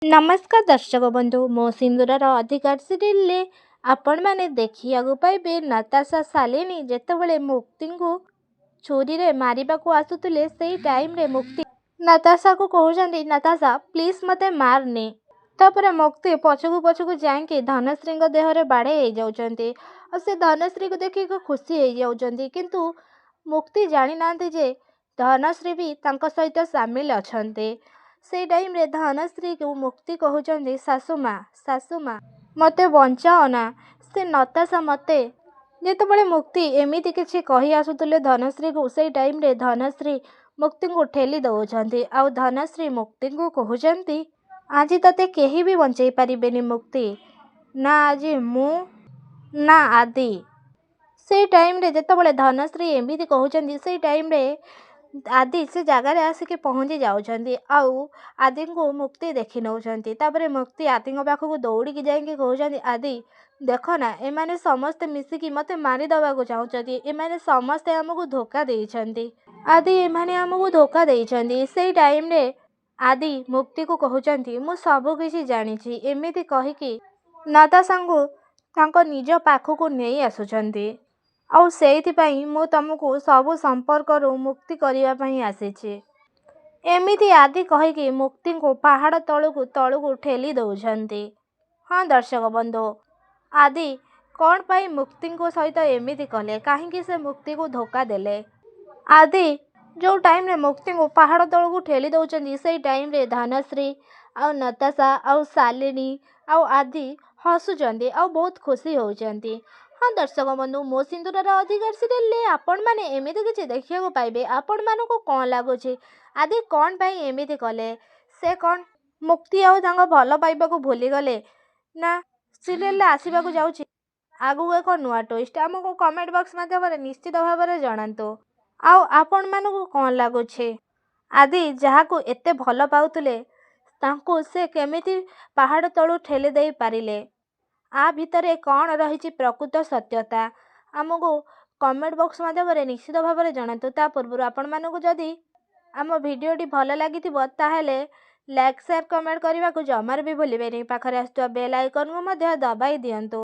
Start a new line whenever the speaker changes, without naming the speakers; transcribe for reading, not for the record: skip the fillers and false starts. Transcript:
नमस्कार दर्शक बंधु मो सिंदूरर अधिकार सीरियल आपण मैंने देखिया पाइबे नताशा शालिनी जेतेबेले मुक्ति को छुरी रे मारिबा को आसुतले सेई टाइम रे मुक्ति नताशा को कहउछंदी नताशा प्लीज मते मारनी। तापर मुक्ति पछकू जाके धनश्री देह रे बाड़े हो जाउछंती और से धनश्री को देखि खुशी हो जाउछंती किंतु मुक्ति जानी नांती जे धनश्री भी तांको सहित सामिल अछंती। से टाइम रे धनश्री को मुक्ति कहउछंती सासुमा मते बंचाओ ना। से नताशा मते जेतेबेले मुक्ति एमिति किछि कहि आसुतले धनश्री को से टाइम रे धनश्री मुक्ति को ठेली दउछंती आउ धनश्री मुक्ति को कहउछंती आज तते केही भी बंचाई पारिबेनी मुक्ति ना आज मु ना आदि। से टाइम रे जेतेबेले धनश्री एमिति कहउछंती से टाइम रे आदि से जगार आसिक पहुँची जाउछंती आउ आदि को मुक्ति देखि नउछंती। तापरे मुक्ति आदि पाखक दौड़ी जाइए कहउछंती आदि देख ना एमाने समस्ते मिसिकी मते मारी दबाको चाहउछंती एमाने समस्ते हमको धोखा देइछंती आदि एमाने हमको धोखा देइछंती। से टाइम रे आदि मुक्ति को कहउछंती मु सब किछि जानिछि एमिति कहिकी नताशा को तांको निज पाखक नहीं आसुछंती आउ सेइथिपाई मु तुमको सब संपर्क मुक्ति करने आसीछि एमिति आदि कहिकी मुक्ति को पहाड़ तलू ठेली दउछंती। हाँ दर्शक बंधु आदि कौन पाई मुक्ति को सहित एमिति कले कहीं से मुक्ति को धोखा देले। आदि जो टाइम रे मुक्ति को पहाड़ तलू ठेली दउछंती से टाइम रे धनश्री आउ नताशा आउ शालिनी आउ आदि हसुचंती आउ बहुत खुशी होउचंती। हाँ दर्शक बंधु मो सिंदूरर अधिकार सीरियल आपण मैंने एमिति किछि देखिया पाइबे आपण मानको कौन लगुच आदि कौन पाई एमिति कले से कौन मुक्ति आउ तांको भल पाइबा को भूली गले ना सीरियल आसीबा को जाउछि आगु एक नुआ ट्विस्ट आमको कमेंट बॉक्स माध्यम निश्चित भाव में जणांतु आउ आपण मानको कौन लगुछे आदि जहाँ को एते भल पाउतले तांको से केमिति पहाड़ तलू ठेली दे पारिले आ भितरे कौन रही प्रकृत सत्यता आमको कमेंट बॉक्स माध्यम निश्चित भाव में जणातु। ता पूर्व आपण मानक जदि आम भिडियोटी भल लगी ताहेले लाइक शेयर कमेंट करने को जमार भी भूलें पाखरे आसुवा बेल आइकन को दबाई दियंतु।